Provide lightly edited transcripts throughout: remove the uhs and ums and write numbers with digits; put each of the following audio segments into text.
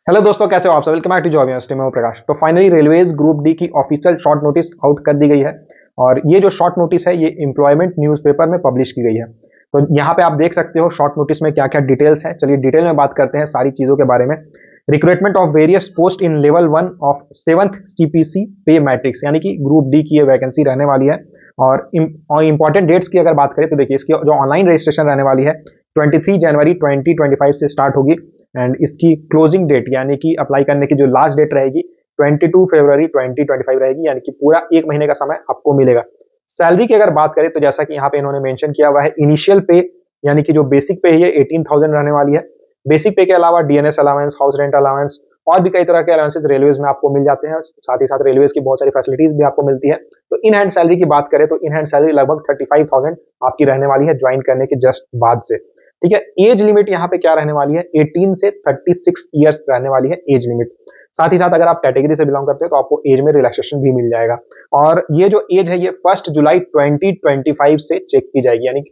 Hello दोस्तों, कैसे हो आप सब। Welcome back to Job University में हूं प्रकाश। तो फाइनली रेलवेज ग्रुप डी की ऑफिशियल शॉर्ट नोटिस आउट कर दी गई है। और ये जो शॉर्ट नोटिस है ये एम्प्लॉयमेंट न्यूज़पेपर में पब्लिश की गई है। तो यहाँ पे आप देख सकते हो शॉर्ट नोटिस में क्या क्या डिटेल्स है। चलिए डिटेल में बात करते हैं सारी चीज़ों के बारे में। Recruitment of various post in level 1 of 7th CPC पे मैट्रिक्स, यानी कि ग्रुप डी की ये वैकेंसी रहने वाली है। और इंपॉर्टेंट डेट्स की अगर बात करें तो देखिए, इसकी जो ऑनलाइन रजिस्ट्रेशन रहने वाली है 23 जनवरी 2025 से स्टार्ट होगी। एंड इसकी क्लोजिंग डेट यानी कि अप्लाई करने की जो लास्ट डेट रहेगी 22 फरवरी 2025 रहेगी, यानी कि पूरा एक महीने का समय आपको मिलेगा। सैलरी की अगर बात करें तो जैसा कि यहाँ पे इन्होंने मेंशन किया हुआ है, इनिशियल पे यानी कि जो बेसिक पे है ये 18,000 रहने वाली है। बेसिक पे के अलावा DNS allowance, house rent allowance और भी कई तरह के अलाउंसेस रेलवेज में आपको मिल जाते हैं। साथ ही साथ रेलवेज की बहुत सारी फैसिलिटीज भी आपको मिलती है। तो इन हैंड सैलरी की बात करें तो इन हैंड सैलरी लगभग 35,000 आपकी रहने वाली है ज्वाइन करने के जस्ट बाद से। ठीक है, एज लिमिट यहाँ पे क्या रहने वाली है, 18 से 36 ईयर्स रहने वाली है एज लिमिट। साथ ही साथ अगर आप कैटेगरी से बिलोंग करते हो तो आपको एज में रिलैक्सेशन भी मिल जाएगा। और ये जो एज है ये 1 जुलाई 2025 से चेक की जाएगी, यानी कि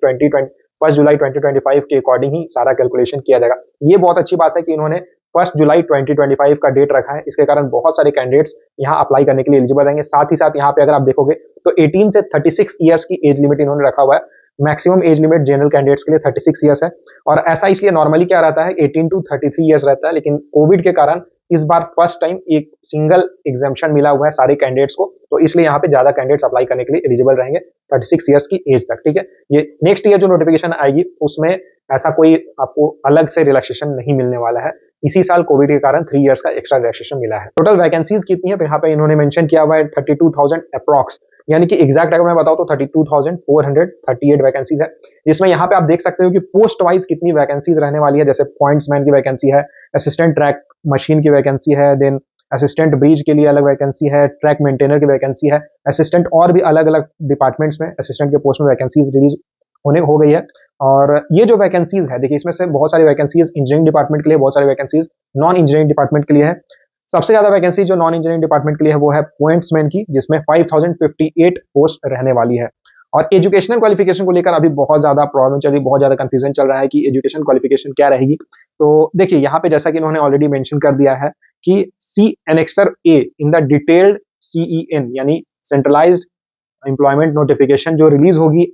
1 जुलाई 2025 के अकॉर्डिंग ही सारा कैलकुलेशन किया जाएगा। ये बहुत अच्छी बात है कि इन्होंने 1 जुलाई 2025 का डेट रखा है। इसके कारण बहुत सारे कैंडिडेट्स यहाँ अप्लाई करने के लिए एलिजिबल रहेंगे। साथ ही साथ यहाँ पे अगर आप देखोगे तो 18 से 36 ईयर्स की एज लिमिट इन्होंने रखा हुआ है। Maximum age limit general candidates के लिए 36 ईयर्स है। और ऐसा इसलिए नॉर्मली क्या रहता है 18 टू 33 ईयर्स रहता है, लेकिन कोविड के कारण इस बार फर्स्ट टाइम एक सिंगल एग्जाम्पशन मिला हुआ है सारे कैंडिडेट्स को। तो इसलिए यहाँ पे ज्यादा कैंडिडेट्स अप्लाई करने के लिए एलिजिबल रहेंगे 36 ईयर्स की एज तक। ठीक है, ये नेक्स्ट ईयर जो नोटिफिकेशन आएगी उसमें ऐसा कोई आपको अलग से रिलैक्सेशन नहीं मिलने वाला है। इसी साल कोविड के कारण 3 इयर्स का एक्स्ट्रा रिलैक्सेशन मिला है। टोटल वैकेंसीज कितनी है तो यहाँ पे इन्होंने मेंशन किया हुआ है 32,000 अप्रॉक्स, यानी कि एग्जैक्ट अगर मैं बताऊं तो 32,438 वैकेंसीज है। जिसमें यहाँ पे आप देख सकते हो कि पोस्ट वाइज कितनी वैकेंसीज रहने वाली है। जैसे पॉइंट्समैन की वैकेंसी है, असिस्टेंट ट्रैक मशीन की वैकेंसी है, देन असिस्टेंट ब्रिज के लिए अलग वैकेंसी है, ट्रैक मेंटेनर की वैकेंसी है, असिस्टेंट और भी अलग अलग डिपार्टमेंट्स में असिस्टेंट के पोस्ट में वैकेंसीज रिलीज होने हो गई है। और ये जो वैकेंसीज है देखिए, इसमें से बहुत सारी वैकेंसीज इंजीनियरिंग डिपार्टमेंट के लिए, बहुत सारी वैकेंसीज नॉन इंजीनियरिंग डिपार्टमेंट के लिए है। सबसे ज्यादा वैकेंसी जो नॉन इंजीनियरिंग डिपार्टमेंट के लिए है वो है पॉइंट्समैन की, जिसमें 5058 पोस्ट रहने वाली है। और एजुकेशनल क्वालिफिकेशन को लेकर अभी बहुत ज्यादा प्रॉब्लम चल रही है, बहुत ज्यादा कंफ्यूजन चल रहा है कि एजुकेशन क्वालिफिकेशन क्या रहेगी। तो देखिए यहाँ पे जैसा कि इन्होंने ऑलरेडी मेंशन कर दिया है कि C annexure A in the detailed CEN यानी सेंट्रलाइज्ड एम्प्लॉयमेंट नोटिफिकेशन जो रिलीज होगी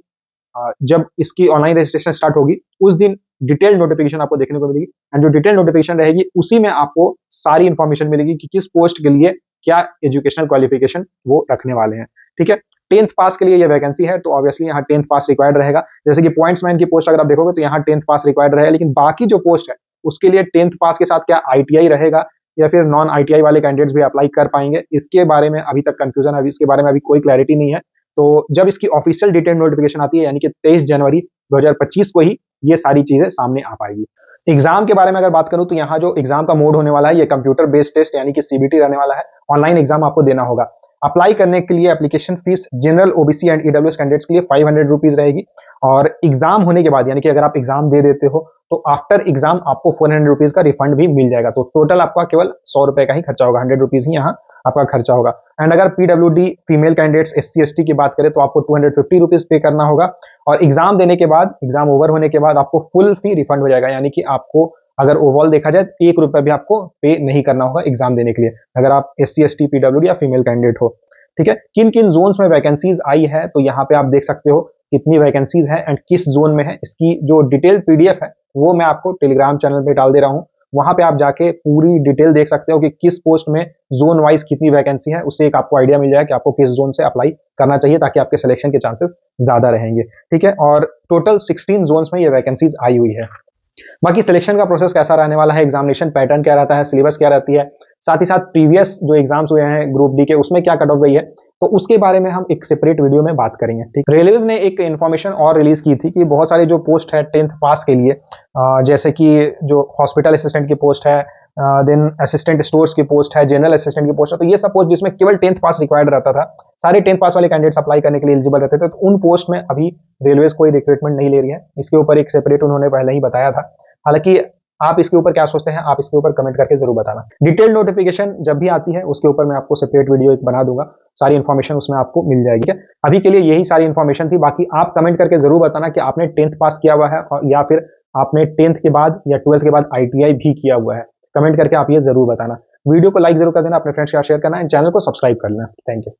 जब इसकी ऑनलाइन रजिस्ट्रेशन स्टार्ट होगी उस दिन डिटेल नोटिफिकेशन आपको देखने को मिलेगी। एंड जो डिटेल नोटिफिकेशन रहेगी उसी में आपको सारी इंफॉर्मेशन मिलेगी कि किस पोस्ट के लिए क्या एजुकेशनल क्वालिफिकेशन वो रखने वाले हैं। ठीक है, 10th पास के लिए ये वैकेंसी है तो ऑब्वियसली यहाँ 10th पास रिक्वायर्ड रहेगा। जैसे कि पॉइंट्समैन की पोस्ट अगर आप देखोगे तो यहाँ 10th पास रिक्वायर्ड रहेगा, लेकिन बाकी जो पोस्ट है उसके लिए 10th पास के साथ क्या ITI रहेगा या फिर नॉन ITI वाले कैंडिडेट्स भी अप्लाई कर पाएंगे, इसके बारे में अभी तक कंफ्यूजन है, इसके बारे में अभी कोई क्लैरिटी नहीं है। तो जब इसकी ऑफिशियल डिटेल नोटिफिकेशन आती है यानी कि 23 जनवरी 2025 को ही ये सारी चीजें सामने आ पाएगी। एग्जाम के बारे में अगर बात करूं तो यहाँ जो एग्जाम का मोड होने वाला है ये कंप्यूटर बेस्ड टेस्ट यानी कि CBT रहने वाला है। ऑनलाइन एग्जाम आपको देना होगा। अप्लाई करने के लिए application fees general OBC and EWS candidates के लिए 500 रुपीज रहेगी। और एग्जाम होने के बाद यानी कि अगर आप एग्जाम दे देते हो तो आफ्टर एग्जाम आपको 400 रुपीज का रिफंड भी मिल जाएगा। तो टोटल आपका केवल 100 रुपए का ही खर्चा होगा, 100 रुपीज ही यहाँ आपका खर्चा होगा। एंड अगर PWD female candidates SC ST की बात करें तो आपको 250 रुपीज पे करना होगा। और एग्जाम देने के बाद, एग्जाम ओवर होने के बाद आपको फुल फी रिफंड हो जाएगा, यानी कि आपको अगर ओवरऑल देखा जाए 1 रुपए भी आपको पे नहीं करना होगा एग्जाम देने के लिए, अगर आप SC ST PWD या फीमेल कैंडिडेट हो। ठीक है, किन किन जोन्स में वैकेंसीज आई है तो यहाँ पे आप देख सकते हो कितनी वैकेंसीज है एंड किस जोन में है। इसकी जो डिटेल PDF है वो मैं आपको टेलीग्राम चैनल पे डाल दे रहा हूँ। वहां पे आप जाके पूरी डिटेल देख सकते हो कि किस पोस्ट में जोन वाइज कितनी वैकेंसी है। उससे एक आपको आइडिया मिल जाएगा कि आपको किस जोन से अप्लाई करना चाहिए ताकि आपके सिलेक्शन के चांसेस ज्यादा रहेंगे। ठीक है, और टोटल 16 जोन्स में ये वैकेंसीज आई हुई है। बाकी सिलेक्शन का प्रोसेस कैसा रहने वाला है, एग्जामिनेशन पैटर्न क्या रहता है, सिलेबस क्या रहती है, साथ ही साथ प्रीवियस जो एग्जाम्स हुए हैं ग्रुप डी के उसमें क्या कट ऑफ गई है, तो उसके बारे में हम एक सेपरेट वीडियो में बात करेंगे। ठीक, रेलवेज ने एक इन्फॉर्मेशन और रिलीज की थी कि बहुत सारे जो पोस्ट है 10th पास के लिए, जैसे कि जो हॉस्पिटल असिस्टेंट की पोस्ट है, देन असिस्टेंट स्टोर्स की पोस्ट है, जनरल असिस्टेंट की पोस्ट है, तो ये सब पोस्ट जिसमें केवल 10th पास रिक्वायर्ड रहता था, सारे 10th पास वाले कैंडिडेट्स अप्लाई करने के लिए एलिजिबल रहते थे। तो उन पोस्ट में अभी रेलवेज कोई रिक्रूटमेंट नहीं ले रही है। इसके ऊपर एक सेपरेट उन्होंने पहले ही बताया था। हालांकि आप इसके ऊपर क्या सोचते हैं, आप इसके ऊपर कमेंट करके जरूर बताना। डिटेल नोटिफिकेशन जब भी आती है उसके ऊपर मैं आपको सेपरेट वीडियो एक बना दूंगा, सारी इन्फॉर्मेशन उसमें आपको मिल जाएगी। अभी के लिए यही सारी इन्फॉर्मेशन थी। बाकी आप कमेंट करके जरूर बताना कि आपने 10th पास किया हुआ है या फिर आपने 10th के बाद या 12th के बाद ITI भी किया हुआ है। कमेंट करके आप ये जरूर बताना। वीडियो को लाइक जरूर कर देना, अपने फ्रेंड्स के साथ शेयर करना एंड चैनल को सब्सक्राइब कर लेना। Thank you.